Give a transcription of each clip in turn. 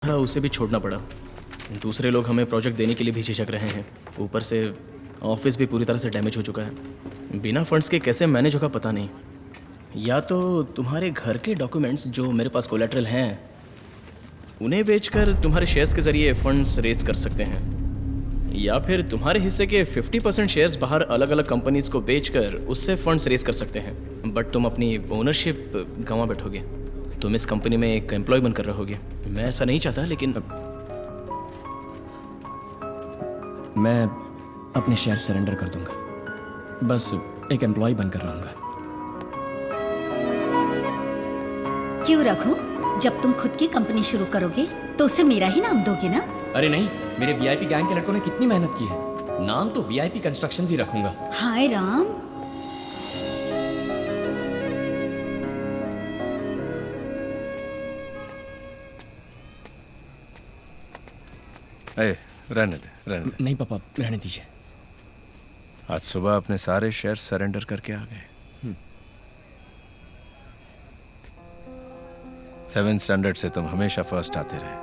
था उसे भी छोड़ना पड़ा। दूसरे लोग हमें प्रोजेक्ट देने के लिए भी झिझक रहे हैं। ऊपर से ऑफिस भी पूरी तरह से डैमेज हो चुका है। बिना फंड्स के कैसे मैनेज होगा पता नहीं। या तो तुम्हारे घर के डॉक्यूमेंट्स जो मेरे पास कोलैटरल हैं उन्हें बेचकर तुम्हारे शेयर्स के ज़रिए फंड्स रेज कर सकते हैं, या फिर तुम्हारे हिस्से के 50% शेयर्स बाहर अलग अलग कंपनीज को बेचकर उससे फंड्स रेज कर सकते हैं। बट तुम अपनी ओनरशिप गंवा बैठोगे। तुम इस कंपनी में एक एम्प्लॉय बनकर रहोगे। मैं ऐसा नहीं चाहता, लेकिन मैं अपने शेयर सरेंडर कर दूंगा, बस एक एम्प्लॉय बनकर रहूंगा। क्यों रघु? जब तुम खुद की कंपनी शुरू करोगे तो उसे मेरा ही नाम दोगे ना? अरे नहीं, मेरे वीआईपी गैंग के लड़कों ने कितनी मेहनत की है। नाम तो वीआईपी कंस्ट्रक्शंस ही रखूंगा। हाय राम, रहने दे। नहीं पापा, रहने दीजिए। आज सुबह अपने सारे शेयर सरेंडर करके आ गए। 7th स्टैंडर्ड से तुम हमेशा फर्स्ट आते रहे,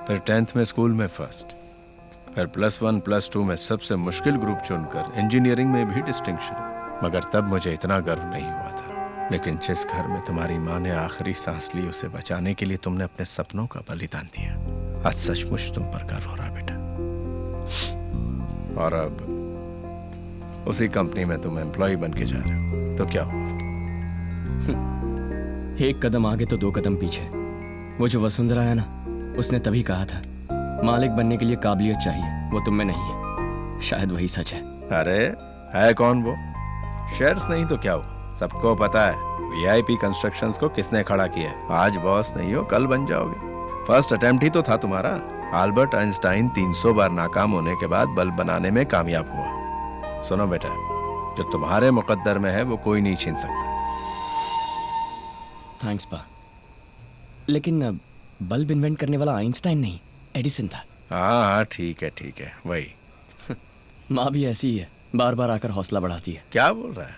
फिर 10th में स्कूल में फर्स्ट, फिर +1 +2 में सबसे मुश्किल ग्रुप चुनकर इंजीनियरिंग में भी डिस्टिंक्शन। मगर तब मुझे इतना गर्व नहीं हुआ था। लेकिन जिस घर में तुम्हारी माँ ने आखिरी सांस ली, उसे बचाने के लिए तुमने अपने सपनों का बलिदान दिया। आज सचमुच तुम पर गर्व हो रहा बेटा। और अब उसी कंपनी में तुम एम्प्लॉय बन के जा रहे हो, तो क्या हुआ? एक कदम आगे तो 2 कदम पीछे। वो जो वसुंधरा है ना, उसने तभी कहा था मालिक बनने के लिए काबिलियत चाहिए, वो तुम में नहीं है। शायद वही सच है। अरे है कौन वो? शेयर्स नहीं तो क्या हुआ, सबको पता है वीआईपी कंस्ट्रक्शंस को किसने खड़ा किया है। आज बॉस नहीं हो, कल बन जाओगे। फर्स्ट अटेम्प्ट ही तो था तुम्हारा। अल्बर्ट आइंस्टाइन 300 बार नाकाम होने के बाद बल्ब बनाने में कामयाब हुआ। सुनो बेटा, जो तुम्हारे मुकद्दर में है वो कोई नहीं छीन सकता। थैंक्स पा, लेकिन बल्ब इन्वेंट करने वाला आइंस्टाइन नहीं, एडिसन था। हाँ, ठीक है, वही। माँ भी ऐसी ही है, बार बार आकर हौसला बढ़ाती है। क्या बोल रहा है?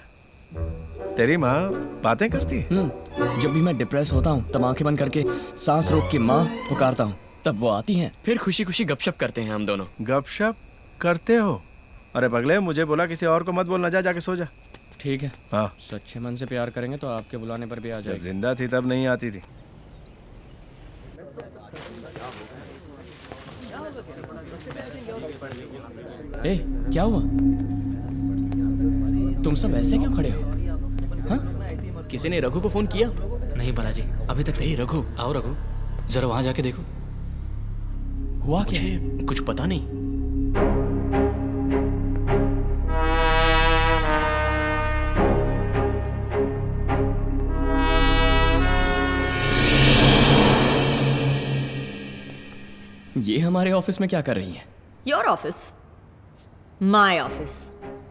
तेरी माँ बातें करती है? जब भी मैं डिप्रेस होता हूँ तब आंखें बंद करके सांस रोक के माँ पुकारता हूँ, तब वो आती हैं। फिर खुशी खुशी गपशप करते हैं हम दोनों। गपशप करते हो? अरे पगले, मुझे बोला किसी और को मत बोलना, जा जाके सो जा। ठीक है। हाँ, सच्चे मन से प्यार करेंगे तो आपके बुलाने पर भी आ जब जाएगी। जिंदा थी तब नहीं आती थी। ए, क्या हुआ? तुम सब ऐसे क्यों खड़े हो? हाँ? किसी ने रघु को फोन किया? नहीं बालाजी, अभी तक नहीं। रघु, आओ रघु, जरा वहां जाके देखो। हुआ क्या? मुझे कुछ पता नहीं। ये हमारे ऑफिस में क्या कर रही हैं? Your office, my office.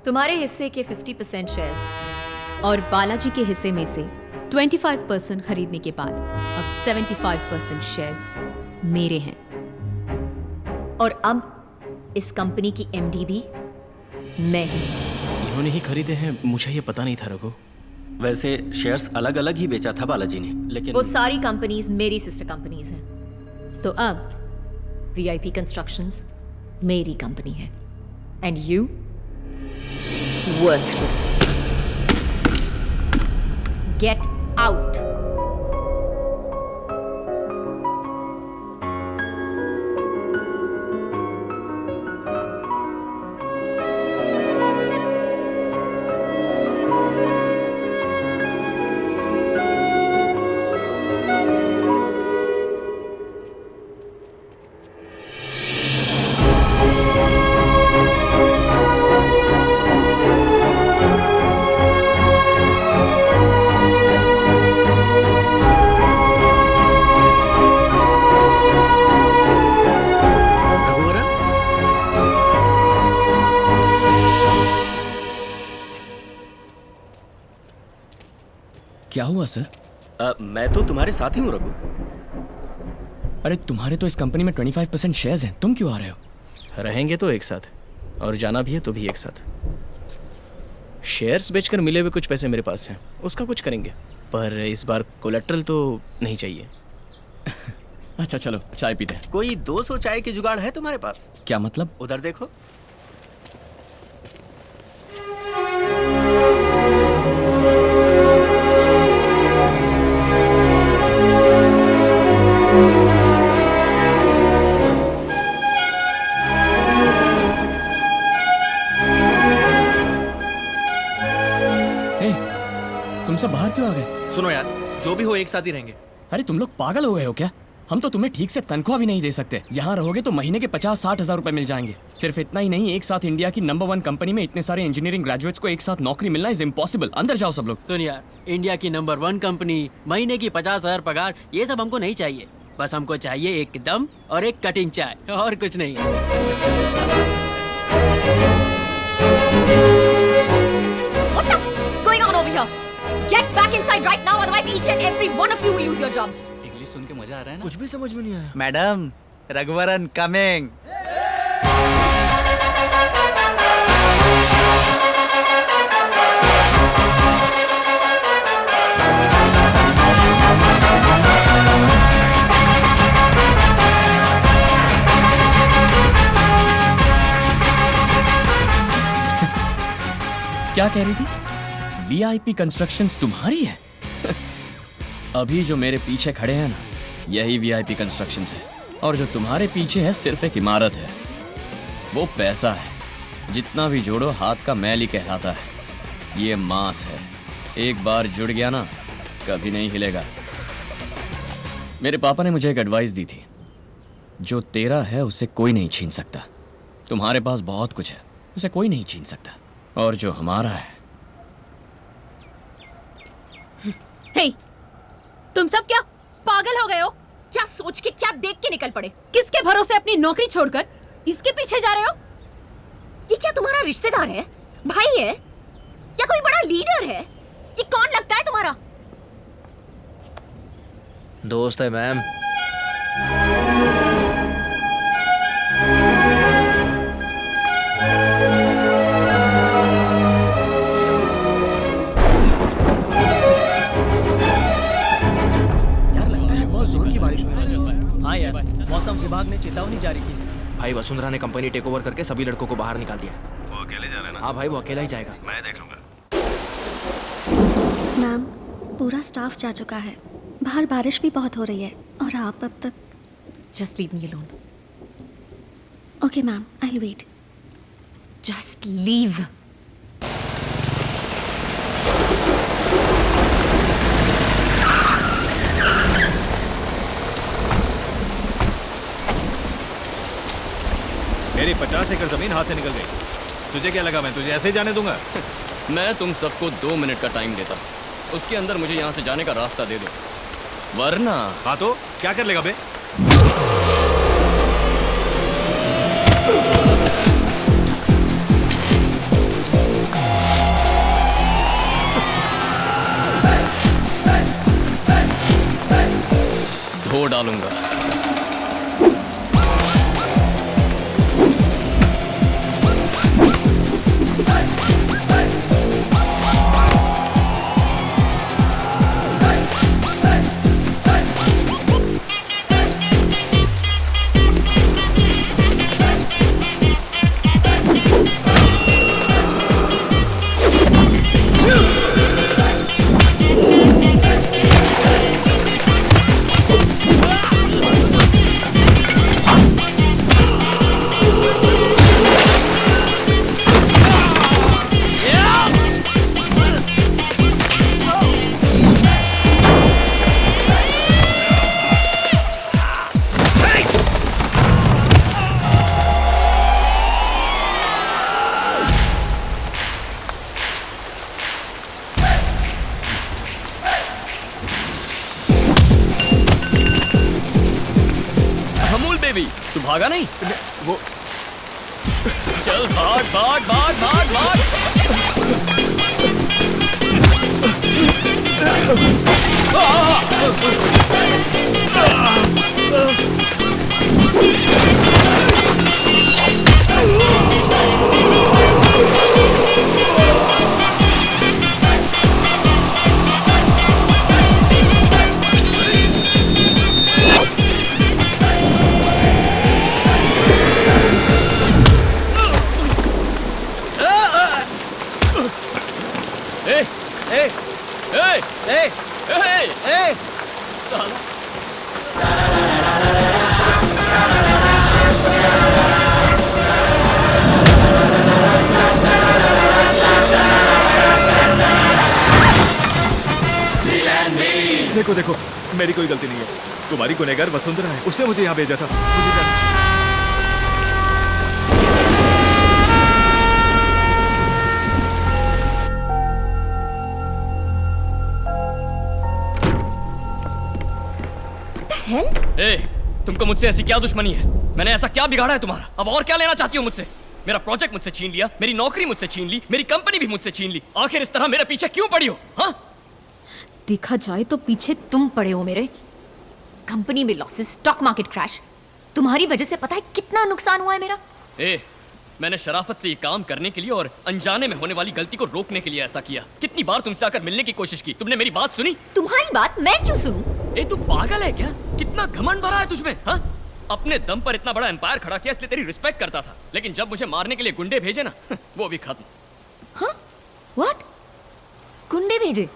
तुम्हारे हिस्से के 50% शेयर्स और बालाजी के हिस्से में से 25% खरीदने के बाद अब 75% शेयर्स मेरे हैं। और अब इस कंपनी की एमडी भी मैं ही। इन्होंने ही खरीदे हैं, मुझे ये पता नहीं था रघु। वैसे शेयर्स अलग अलग ही बेचा था बालाजी ने, लेकिन वो सारी कंपनीज मेरी सिस्टर कंपनीज हैं। तो अब वीआईपी कंस्ट्रक्शंस मेरी कंपनी है। And you worthless, get out. क्या हुआ सर? मैं तो तुम्हारे साथ ही हूँ रघु। अरे तुम्हारे तो इस कंपनी में 25% शेयर्स हैं, तुम क्यों आ रहे हो? रहेंगे तो एक साथ, और जाना भी है तो भी एक साथ। शेयर्स बेचकर मिले हुए कुछ पैसे मेरे पास हैं, उसका कुछ करेंगे, पर इस बार कोलेट्रल तो नहीं चाहिए। अच्छा चलो चाय पीते हैं। कोई 200 चाय की जुगाड़ है तुम्हारे पास? क्या मतलब? उधर देखो। ए, तुम सब बाहर क्यों आ गए? सुनो यार, जो भी हो एक साथ ही रहेंगे। अरे तुम लोग पागल हो गए हो क्या? हम तो तुम्हें ठीक से तनख्वाह भी नहीं दे सकते। यहाँ रहोगे तो महीने के 50-60 हजार रुपए मिल जाएंगे। सिर्फ इतना ही नहीं, एक साथ इंडिया की नंबर 1 कंपनी में इतने सारे इंजीनियरिंग ग्रेजुएट्स को एक साथ नौकरी मिलना इज इम्पॉसिबल। अंदर जाओ सब लोग। सुन यार, इंडिया की नंबर 1 कंपनी, महीने की 50,000 पगार, ये सब हमको नहीं चाहिए। बस हमको चाहिए एक दम और एक कटिंग चाय, और कुछ नहीं। What the going on over here? Get back inside right now, otherwise each and every one of you will lose your jobs. English सुन के मजा आ रहा है ना? कुछ भी समझ में नहीं आया। Madam, Raghuvaran coming. क्या कह रही थी? वीआईपी कंस्ट्रक्शंस तुम्हारी है? अभी जो मेरे पीछे खड़े हैं ना, यही वीआईपी कंस्ट्रक्शंस है। और जो तुम्हारे पीछे है सिर्फ एक इमारत है। वो पैसा है, जितना भी जोड़ो हाथ का मैल ही कहलाता है। ये मांस है, एक बार जुड़ गया ना कभी नहीं हिलेगा। मेरे पापा ने मुझे एक एडवाइस दी थी, जो तेरा है उसे कोई नहीं छीन सकता। तुम्हारे पास बहुत कुछ है, उसे कोई नहीं छीन सकता। और जो हमारा है। हे, तुम सब क्या पागल हो गए हो? क्या सोच के, क्या देख के निकल पड़े? किसके भरोसे अपनी नौकरी छोड़कर इसके पीछे जा रहे हो? ये क्या तुम्हारा रिश्तेदार है, भाई है, या कोई बड़ा लीडर है? ये कौन लगता है तुम्हारा? दोस्त है मैम। यार लगता है बहुत जोर की बारिश होने वाली है। हाँ यार, मौसम विभाग ने चेतावनी जारी की है। भाई वसुंधरा ने कंपनी टेक ओवर करके सभी लड़कों को बाहर निकाल दिया। वो अकेले जा रहे हैं ना? हाँ भाई, वो अकेला ही जाएगा। मैं देख लूंगा। मैम, पूरा स्टाफ जा चुका है। बाहर बारिश भी बहुत हो रही है और आप अब तक। Just leave me alone. Okay ma'am, I will wait. Just leave. मेरी 50 एकड़ जमीन हाथ से निकल गई। तुझे क्या लगा मैं तुझे ऐसे ही जाने दूंगा? मैं तुम सबको 2 मिनट का टाइम देता हूं। उसके अंदर मुझे यहाँ से जाने का रास्ता दे दो, वरना। हाँ तो क्या कर लेगा बे? धो डालूंगा। तू भागा नहीं? वो चल भाग भाग भाग भाग भाग। कोई गलती नहीं है। तुम्हारी गुनहगार वसुंधरा है, उसने मुझे यहाँ भेजा था। मुझे जाना- ए, तुमको मुझसे ऐसी क्या दुश्मनी है? मैंने ऐसा क्या बिगाड़ा है तुम्हारा? अब और क्या लेना चाहती हो मुझसे? मेरा प्रोजेक्ट मुझसे छीन लिया, मेरी नौकरी मुझसे छीन ली, मेरी कंपनी भी मुझसे छीन ली। आखिर इस तरह मेरे पीछे क्यों पड़ी हो? हाँ? देखा जाए तो पीछे तुम पड़े हो मेरे। कंपनी में लॉसेस, स्टॉक मार्केट क्रैश, तुम्हारी वजह से पता है कितना नुकसान हुआ है मेरा। ए, मैंने शराफत से ये काम करने के लिए और अनजाने में होने वाली गलती को रोकने के लिए ऐसा किया। कितनी बार तुमसे आकर मिलने की कोशिश की, तुमने मेरी बात सुनी? तुम्हारी बात मैं क्यों सुनूं? ए, तू पागल है क्या? कितना घमंड भरा है तुझमें? हाँ? अपने दम पर इतना बड़ा एम्पायर खड़ा किया, इसलिए तेरी रिस्पेक्ट करता था, लेकिन जब मुझे मारने के लिए गुंडे भेजे ना, वो भी खत्म। हाँ? व्हाट? गुंडे भेजे?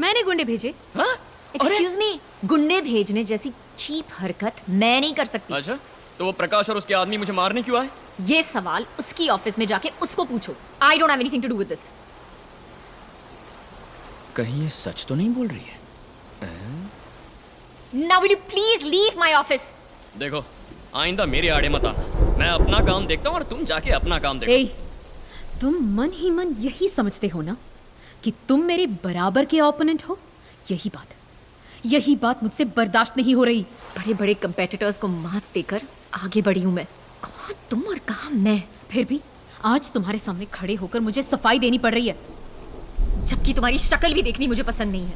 मैंने गुंडे भेजे? हाँ? एक्सक्यूज मी, गुंडे भेजने जैसी चीप हरकत मैं नहीं कर सकती। अच्छा, तो वो प्रकाश और उसके आदमी मुझे मारने क्यों आए? ये सवाल उसकी ऑफिस में जाके उसको पूछो। I don't have anything to do with this. कहीं ये सच तो नहीं बोल रही है? Now will you please leave my office? देखो, आइंदा मेरे आड़े मत आना। मैं अपना काम देखता हूँ और तुम जाके अपना काम देखो। ए, तुम मन ही मन यही समझते हो ना कि तुम मेरे बराबर के ओपोनेंट हो? यही बात मुझसे बर्दाश्त नहीं हो रही। बड़े बड़े कंपेटिटर्स को मात देकर आगे बढ़ी हूं मैं। कौन तुम और कहां मैं? फिर भी आज तुम्हारे सामने खड़े होकर मुझे सफाई देनी पड़ रही है, जबकि तुम्हारी शक्ल भी देखनी मुझे पसंद नहीं है।